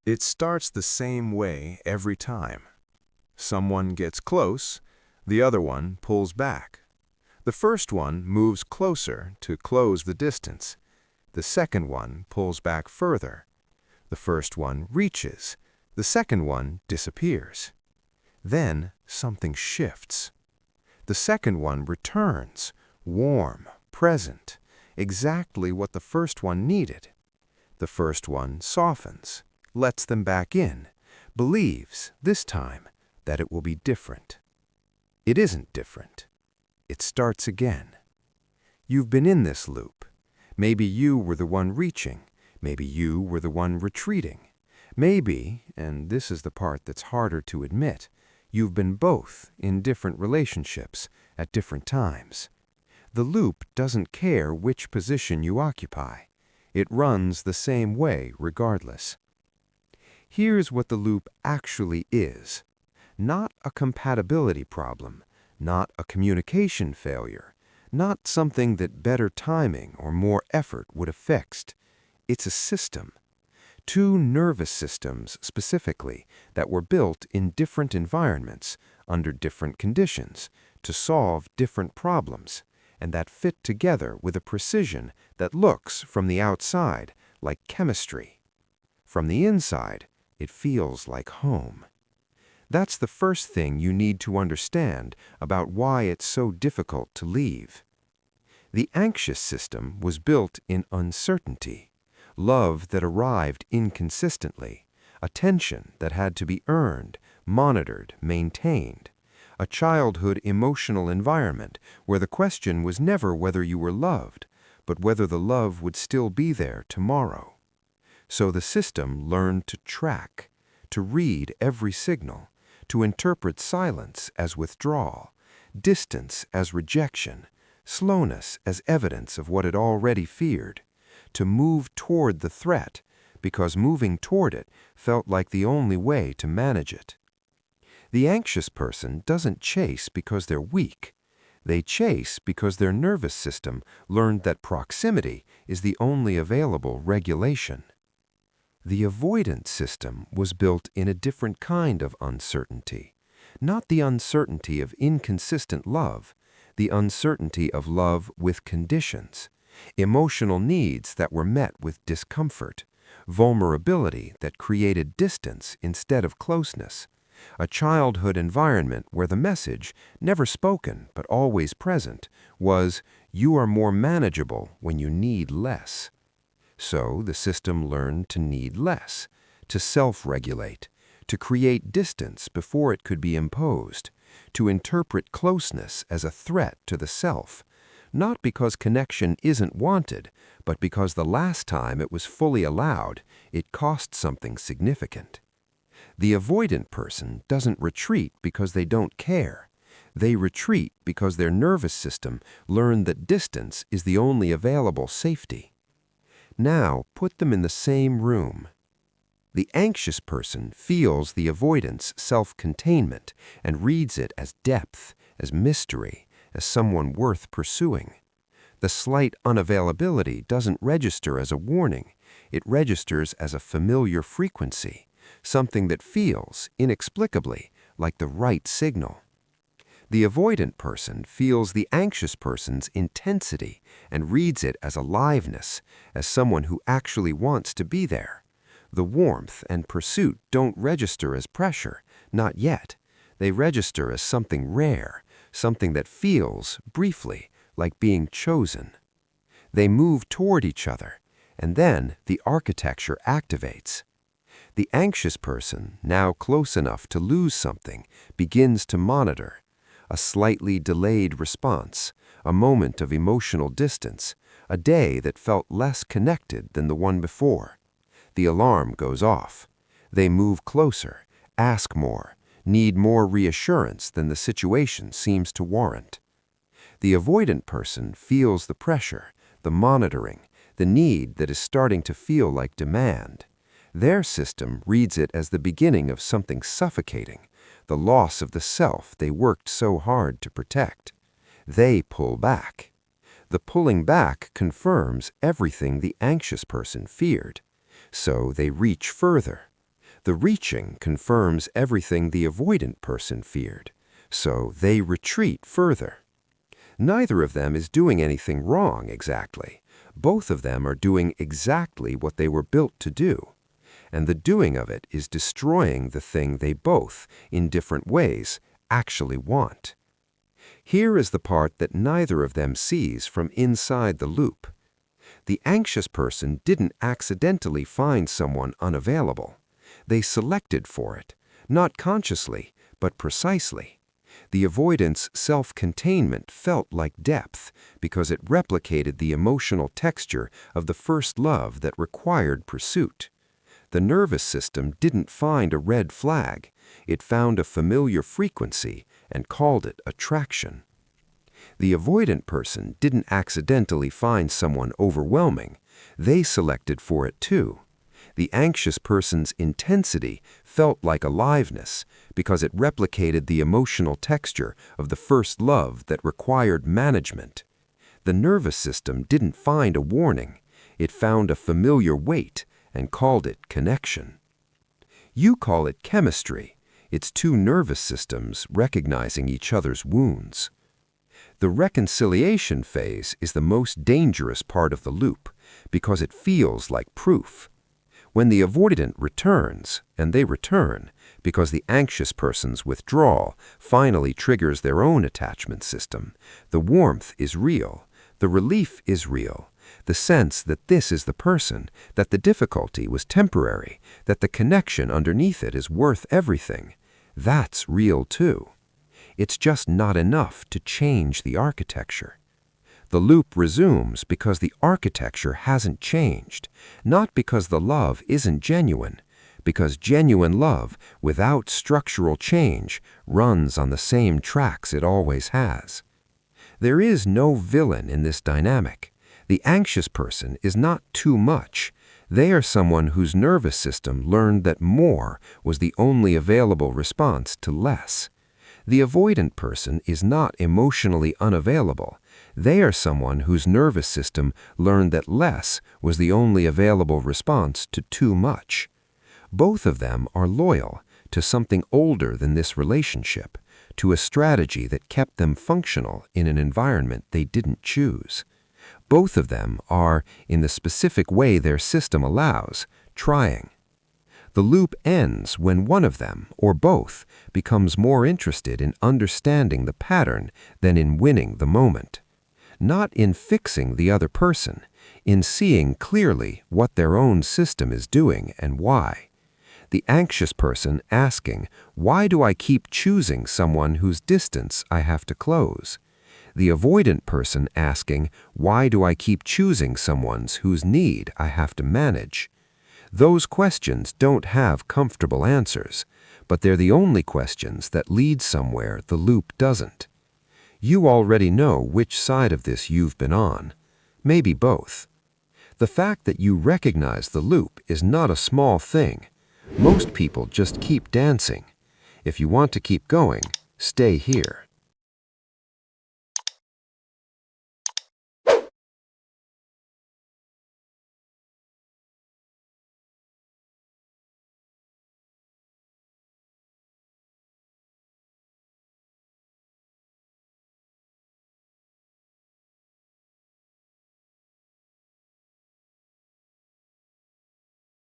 It starts the same way every time. Someone gets close, the other one pulls back. The first one moves closer to close the distance. The second one pulls back further. The first one reaches. The second one disappears. Then something shifts. The second one returns, warm, present, exactly what the first one needed. The first one softens, lets them back in, believes, this time, that it will be different. It isn't different. It starts again. You've been in this loop. Maybe you were the one reaching. Maybe you were the one retreating. Maybe, and this is the part that's harder to admit, you've been both in different relationships at different times. The loop doesn't care which position you occupy. It runs the same way regardless. Here's what the loop actually is. Not a compatibility problem, not a communication failure, not something that better timing or more effort would have fixed. It's a system. Two nervous systems specifically that were built in different environments, under different conditions, to solve different problems, and that fit together with a precision that looks from the outside like chemistry. From the inside, it feels like home. That's the first thing you need to understand about why it's so difficult to leave. The anxious system was built in uncertainty, love that arrived inconsistently, attention that had to be earned, monitored, maintained, a childhood emotional environment where the question was never whether you were loved, but whether the love would still be there tomorrow. So the system learned to track, to read every signal, to interpret silence as withdrawal, distance as rejection, slowness as evidence of what it already feared, to move toward the threat, because moving toward it felt like the only way to manage it. The anxious person doesn't chase because they're weak. They chase because their nervous system learned that proximity is the only available regulation. The avoidant system was built in a different kind of uncertainty, not the uncertainty of inconsistent love, the uncertainty of love with conditions, emotional needs that were met with discomfort, vulnerability that created distance instead of closeness, a childhood environment where the message, never spoken but always present, was, "You are more manageable when you need less." So the system learned to need less, to self-regulate, to create distance before it could be imposed, to interpret closeness as a threat to the self, not because connection isn't wanted, but because the last time it was fully allowed, it cost something significant. The avoidant person doesn't retreat because they don't care. They retreat because their nervous system learned that distance is the only available safety. Now put them in the same room. The anxious person feels the avoidance self-containment and reads it as depth, as mystery, as someone worth pursuing. The slight unavailability doesn't register as a warning. It registers as a familiar frequency, something that feels, inexplicably, like the right signal. The avoidant person feels the anxious person's intensity and reads it as aliveness, as someone who actually wants to be there. The warmth and pursuit don't register as pressure, not yet. They register as something rare, something that feels, briefly, like being chosen. They move toward each other, and then the architecture activates. The anxious person, now close enough to lose something, begins to monitor. A slightly delayed response, a moment of emotional distance, a day that felt less connected than the one before. The alarm goes off. They move closer, ask more, need more reassurance than the situation seems to warrant. The avoidant person feels the pressure, the monitoring, the need that is starting to feel like demand. Their system reads it as the beginning of something suffocating, the loss of the self they worked so hard to protect. They pull back. The pulling back confirms everything the anxious person feared. So they reach further, The reaching confirms everything the avoidant person feared, so they retreat further. Neither of them is doing anything wrong exactly. Both of them are doing exactly what they were built to do. And the doing of it is destroying the thing they both, in different ways, actually want. Here is the part that neither of them sees from inside the loop. The anxious person didn't accidentally find someone unavailable. They selected for it, not consciously, but precisely. The avoidant's self-containment felt like depth because it replicated the emotional texture of the first love that required pursuit. The nervous system didn't find a red flag. It found a familiar frequency and called it attraction. The avoidant person didn't accidentally find someone overwhelming. They selected for it too. The anxious person's intensity felt like aliveness because it replicated the emotional texture of the first love that required management. The nervous system didn't find a warning. It found a familiar weight and called it connection. You call it chemistry. It's two nervous systems recognizing each other's wounds. The reconciliation phase is the most dangerous part of the loop because it feels like proof. When the avoidant returns, and they return because the anxious person's withdrawal finally triggers their own attachment system, the warmth is real, the relief is real, the sense that this is the person, that the difficulty was temporary, that the connection underneath it is worth everything. That's real too. It's just not enough to change the architecture. The loop resumes because the architecture hasn't changed, not because the love isn't genuine, because genuine love without structural change runs on the same tracks it always has. There is no villain in this dynamic. The anxious person is not too much. They are someone whose nervous system learned that more was the only available response to less. The avoidant person is not emotionally unavailable. They are someone whose nervous system learned that less was the only available response to too much. Both of them are loyal to something older than this relationship, to a strategy that kept them functional in an environment they didn't choose. Both of them are, in the specific way their system allows, trying. The loop ends when one of them, or both, becomes more interested in understanding the pattern than in winning the moment. Not in fixing the other person, in seeing clearly what their own system is doing and why. The anxious person asking, "Why do I keep choosing someone whose distance I have to close?" The avoidant person asking, "Why do I keep choosing someone whose need I have to manage?" Those questions don't have comfortable answers, but they're the only questions that lead somewhere the loop doesn't. You already know which side of this you've been on. Maybe both. The fact that you recognize the loop is not a small thing. Most people just keep dancing. If you want to keep going, stay here.